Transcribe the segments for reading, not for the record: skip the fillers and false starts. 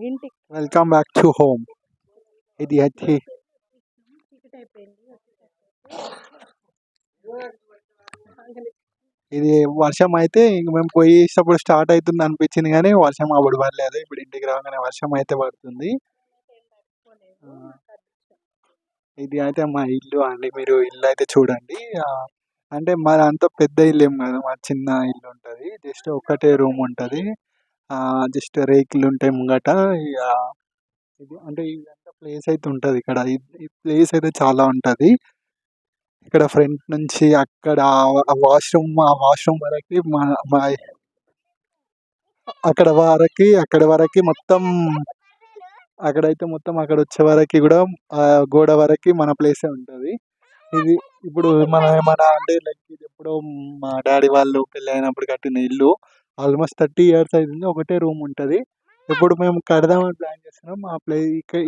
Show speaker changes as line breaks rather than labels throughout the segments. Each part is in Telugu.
ఇంటికి
వెల్కమ్ బ్యాక్ టు హోమ్. ఇది అయితే
టికెట్ అయిపోయింది.
ఇది వర్షం అయితే ఇంక మేము పోయేటప్పుడు స్టార్ట్ అవుతుంది అనిపించింది, కానీ వర్షం అప్పుడు పడలేదు. ఇప్పుడు ఇంటికి రాగానే వర్షం అయితే పడుతుంది. ఇది అయితే మా ఇల్లు అండి. మీరు ఇల్లు అయితే చూడండి. అంటే మాది అంత పెద్ద ఇల్లు ఏం కాదు, మా చిన్న ఇల్లు ఉంటుంది. జస్ట్ ఒకటే రూమ్ ఉంటుంది. జస్ట్ రేకులు ఉంటాయి ముంగట. ఇక ఇది అంటే ఇదంతా ప్లేస్ అయితే ఉంటుంది ఇక్కడ. ఈ ప్లేస్ అయితే చాలా ఉంటుంది. ఇక్కడ ఫ్రంట్ నుంచి అక్కడ ఆ వాష్రూమ్ వరకు అక్కడ వరకు మొత్తం, అక్కడైతే మొత్తం అక్కడ వచ్చే వరకు కూడా గోడ వరకు మన ప్లేసే ఉంటుంది. ఇది ఇప్పుడు మన అంటే లైక్ ఇది ఎప్పుడో మా డాడీ వాళ్ళు పెళ్ళి అయినప్పుడు కట్టిన ఇల్లు. ఆల్మోస్ట్ 30 years అవుతుంది. ఒకటే రూమ్ ఉంటుంది. ఇప్పుడు మేము కడదామని ప్లాన్ చేస్తున్నాం.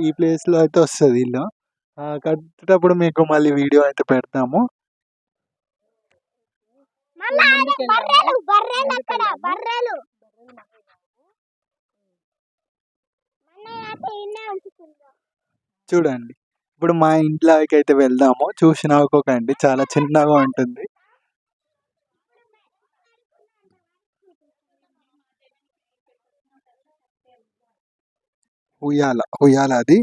ఈ ప్లేస్లో అయితే వస్తుంది ఇల్లు. కట్టేటప్పుడు మీకు మళ్ళీ వీడియో అయితే పెడతాము. చూడండి, ఇప్పుడు మా ఇంట్లోకి అయితే వెళ్దాము. చూసి నవ్వుకోకండి, చాలా చిన్నగా ఉంటుంది. ఉయ్యాల అది.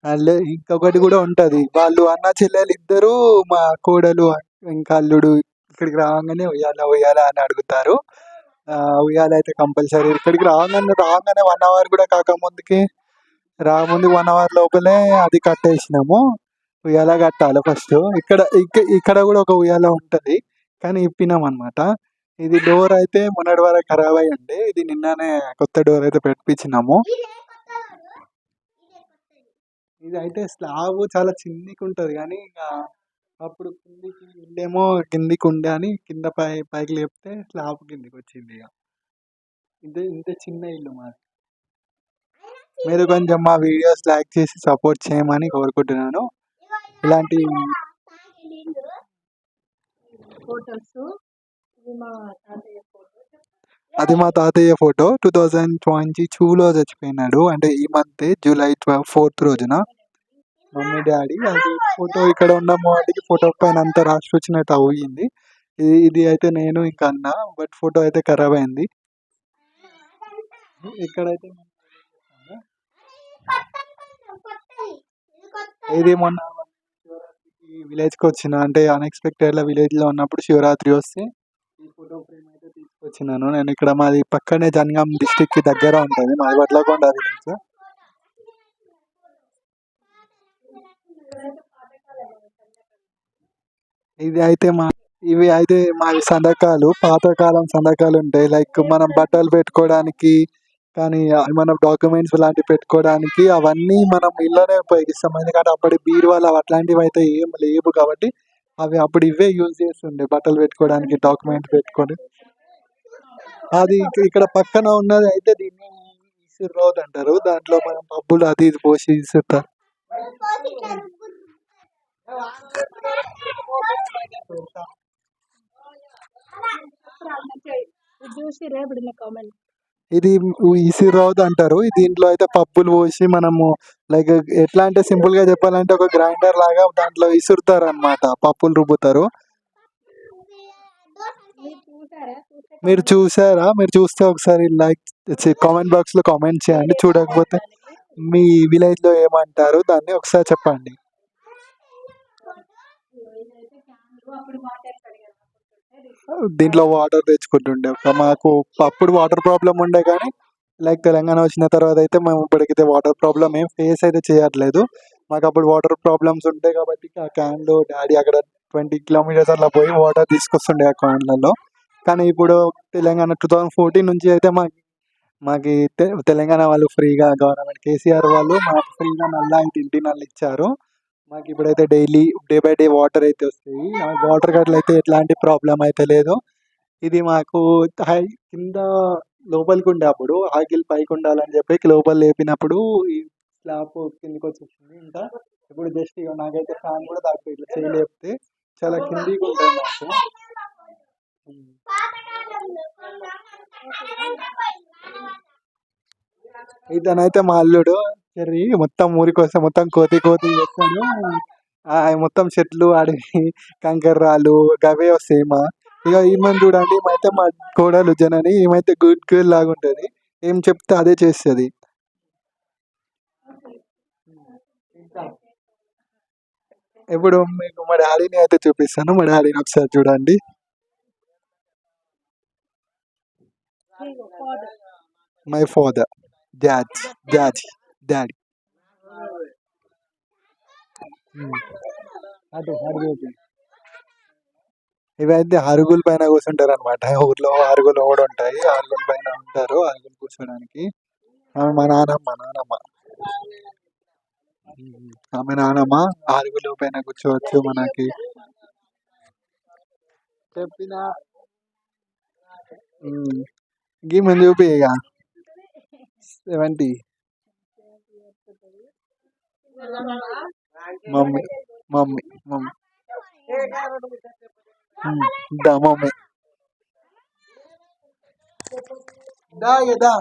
అండ్ ఇంకొకటి కూడా ఉంటది. వాళ్ళు అన్న చెల్లెలు ఇద్దరు, మా కోడలు ఇంకా అల్లుడు ఇక్కడికి రాగానే ఉయ్యాల ఉయ్యాల అని అడుగుతారు. ఉయ్యాల అయితే కంపల్సరీ. ఇక్కడికి రాగానే 1 hour కూడా కాకముందుకి రాకముందు 1 hour లోపలే అది కట్టేసినాము. ఉయ్యాల కట్టాలి ఫస్ట్. ఇక్కడ కూడా ఒక ఉయ్యాల ఉంటది, కానీ ఇప్పినాం అనమాట. ఇది డోర్ అయితే మొన్నటి వరకు ఖరాబ్ అయ్యి ఉండే. ఇది నిన్ననే కొత్త డోర్ అయితే పెట్టించినాము. ఇది అయితే స్లాబ్ చాలా చిన్నగా ఉంటది, కానీ ఇక అప్పుడు కిందికి ఇల్లేమో కిందికి ఉండే అని కింద పైకి లేపితే స్లాబ్ కిందికి వచ్చింది. ఇక ఇంత చిన్న ఇల్లు మాది. మీరు కొంచెం మా వీడియోస్ లైక్ చేసి సపోర్ట్ చేయమని కోరుకుంటున్నాను. ఇలాంటి
ఫోటోస్.
అది మా తాతయ్య ఫోటో. 2022లో చచ్చిపోయినాడు. అంటే ఈ మంత్ July 4th రోజున. మమ్మీ డాడీ అది ఫోటో ఇక్కడ ఉన్న వాటికి ఫోటో పైన అంతా రాసి వచ్చినట్టు అయ్యింది. ఇది అయితే నేను ఇంకా అన్న, బట్ ఫోటో అయితే ఖరాబ్ అయింది. ఇక్కడైతే ఇది మొన్న విలేజ్కి వచ్చిన, అంటే అన్ఎక్స్పెక్టెడ్గా విలేజ్లో ఉన్నప్పుడు శివరాత్రి వస్తే ఈ ఫోటో ఫ్రేమ్ అయితే తీసుకొచ్చినాను. నేను ఇక్కడ మాది పక్కనే జనగాం డిస్టిక్కి దగ్గర ఉంటుంది, మాది వడ్లకొండ విలేజ్. ఇవి అయితే మావి సంతకాలు, పాతకాలం సంతకాలు ఉంటాయి. లైక్ మనం బట్టలు పెట్టుకోవడానికి కానీ, మన డాక్యుమెంట్స్ లాంటివి పెట్టుకోవడానికి అవన్నీ మనం ఇల్లునే ఉపయోగిస్తాం. ఎందుకంటే అప్పటి బీరువాలు అట్లాంటివి అయితే ఏం లేవు కాబట్టి అవి అప్పుడు ఇవే యూజ్ చేస్తుండే, బట్టలు పెట్టుకోవడానికి, డాక్యుమెంట్స్ పెట్టుకొని. అది ఇక్కడ పక్కన ఉన్నది అయితే దీన్ని ఇసురు రోడ్ అంటారు. దాంట్లో మనం పబ్బులు అది ఇది పోసి ఇసురుతారు. ఇది ఇసిరోద్ అంటారు. దీంట్లో అయితే పప్పులు పోసి మనము లైక్ ఎట్లా అంటే సింపుల్ గా చెప్పాలంటే ఒక గ్రైండర్ లాగా దాంట్లో ఇసురుతారు అనమాట, పప్పులు రుబ్బుతారు. మీరు చూసారా? మీరు చూస్తే ఒకసారి లైక్ కామెంట్ బాక్స్ లో కామెంట్ చేయండి. చూడకపోతే మీ విలేజ్ లో ఏమంటారు దాన్ని ఒకసారి చెప్పండి. దీంట్లో వాటర్ తెచ్చుకుంటుండే. మాకు అప్పుడు వాటర్ ప్రాబ్లం ఉండే, కానీ లైక్ తెలంగాణ వచ్చిన తర్వాత అయితే మేము ఇప్పటికైతే వాటర్ ప్రాబ్లం ఏం ఫేస్ అయితే చేయట్లేదు. మాకు అప్పుడు వాటర్ ప్రాబ్లమ్స్ ఉంటాయి కాబట్టి ఆ క్యాన్లో డాడీ అక్కడ 20 kilometers అట్లా పోయి వాటర్ తీసుకొస్తుండే ఆ క్యాన్లలో. కానీ ఇప్పుడు తెలంగాణ 2014 నుంచి అయితే మాకు తెలంగాణ వాళ్ళు ఫ్రీగా, గవర్నమెంట్ కేసీఆర్ వాళ్ళు మాకు ఫ్రీగా నల్లా ఇంటి నల్లా ఇచ్చారు. మాకు ఇప్పుడైతే daily day by day water అయితే వస్తాయి. ఆ వాటర్ గట్ల అయితే ఎట్లాంటి ప్రాబ్లం అయితే లేదు. ఇది మాకు కింద లోపలికి ఉండే, అప్పుడు ఆగిల్ పైకి ఉండాలని చెప్పి లోపల లేపినప్పుడు ఈ స్లాబ్ కిందికి వచ్చేసింది. ఇంకా ఇప్పుడు జస్ట్ నాకైతే ఫ్యాన్ కూడా తాకిపోయి ఇట్లా చేయలేపితే చాలా కిందికి ఉంటుంది నాకు. ఇతనైతే మా అల్లుడు చెర్రీ మొత్తం ఊరికి వస్తే మొత్తం కోతి కోతి చేస్తాడు. మొత్తం చెట్లు అడవి కంకర రాళ్ళు గవే వస్తాయి ఇక ఈమెను చూడండి, ఈమైతే మా కోడలు జనని, ఈమైతే గుడ్ గర్ల్ లాగా ఉంటది. ఏం చెప్తే అదే చేస్తుంది. ఇప్పుడు మీకు మా డాడీని అయితే చూపిస్తాను. మా డాడీని ఒకసారి చూడండి.
Father.
My father, dad, daddy, daddy. అటు అడుగు. ఇవైతే అరుగుల పైన కూర్చుంటారు అనమాట. ఊర్లో అరుగులు కూడా ఉంటాయి. అరుగుల పైన ఉంటారు, అరుగులు కూర్చోడానికి. మా నానమ్మ ఆమె నానమ్మ అరుగుల పైన కూర్చోవచ్చు మనకి. చెప్పిన గీమె చూపి ఇక 70. మమ్మీ మమ్మీ మమ్మీ దా మమ్మీ దా